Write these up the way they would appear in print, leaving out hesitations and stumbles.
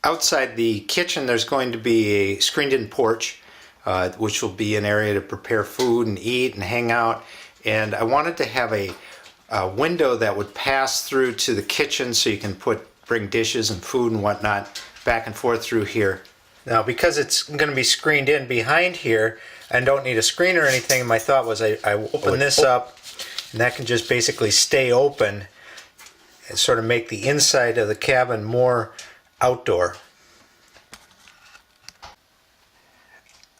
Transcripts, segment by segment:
outside the kitchen there's going to be a screened-in porch, which will be an area to prepare food and eat and hang out. And I wanted to have a window that would pass through to the kitchen so you can bring dishes and food and whatnot back and forth through here. Now, because it's going to be screened in behind here and don't need a screen or anything, my thought was I open this up, and that can just basically stay open and sort of make the inside of the cabin more outdoor.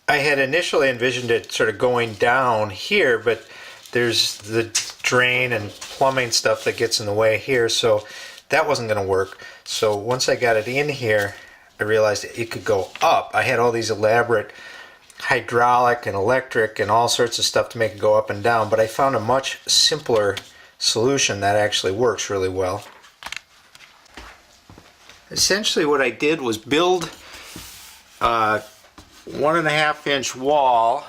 I had initially envisioned it sort of going down here, but there's the drain and plumbing stuff that gets in the way here, so that wasn't going to work. So once I got it in here, I realized it could go up. I had all these elaborate hydraulic and electric and all sorts of stuff to make it go up and down, but I found a much simpler solution that actually works really well. Essentially what I did was build a 1.5 inch wall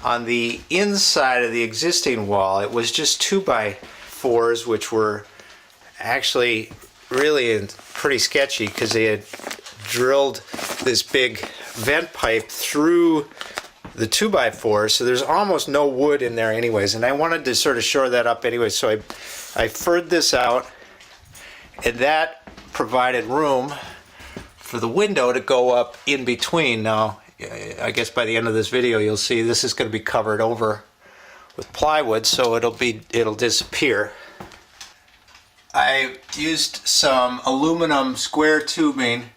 on the inside of the existing wall. It was just 2x4s, which were actually really pretty sketchy because they had drilled this big vent pipe through the 2x4, so there's almost no wood in there anyways, and I wanted to sort of shore that up anyway, so I furred this out, and that provided room for the window to go up in between. Now I guess by the end of this video you'll see this is going to be covered over with plywood, so it'll disappear. I used some aluminum square tubing,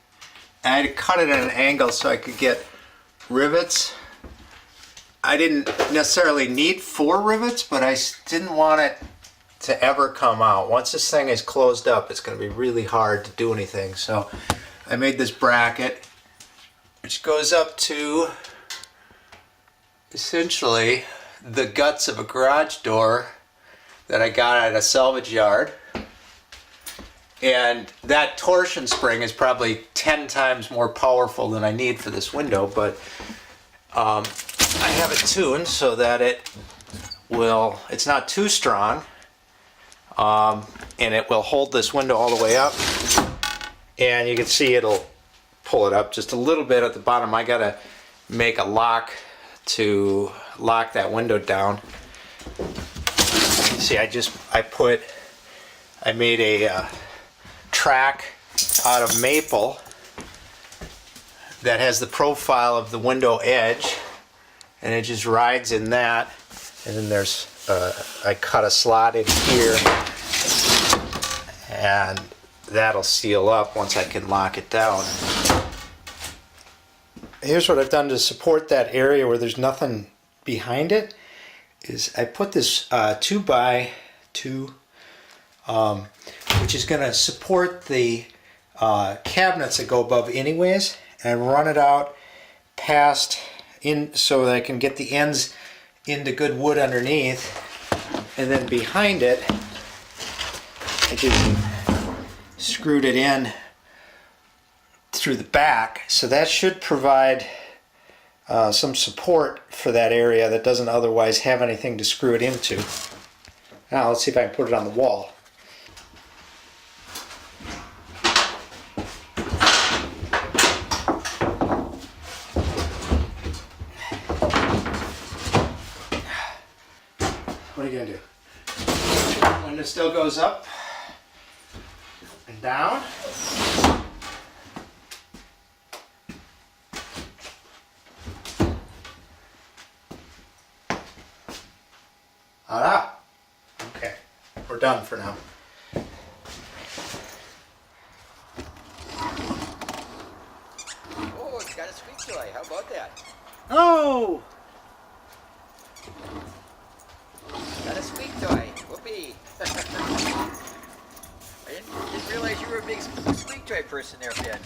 and I had to cut it at an angle so I could get rivets. I didn't necessarily need 4 rivets, but I didn't want it to ever come out. Once this thing is closed up, it's going to be really hard to do anything. So I made this bracket, which goes up to essentially the guts of a garage door that I got at a salvage yard. And that torsion spring is probably 10 times more powerful than I need for this window, but I have it tuned so that it's not too strong, and it will hold this window all the way up. And you can see it'll pull it up just a little bit at the bottom. I gotta make a lock to lock that window down. See, I made a track out of maple that has the profile of the window edge, and it just rides in that. And then there's I cut a slot in here, and that'll seal up once I can lock it down. Here's what I've done to support that area where there's nothing behind it. Is I put this 2x2 which is going to support the cabinets that go above anyways, and run it out past in so that I can get the ends into good wood underneath, and then behind it I just screwed it in through the back, so that should provide some support for that area that doesn't otherwise have anything to screw it into. Now let's see if I can put it on the wall. What are you going to do? The window still goes up and down. Ah, okay, we're done for now. Oh, it's got a squeak toy. How about that? Oh! Got a squeak toy. Whoopee. I didn't realize you were a big squeak toy person there, Ben.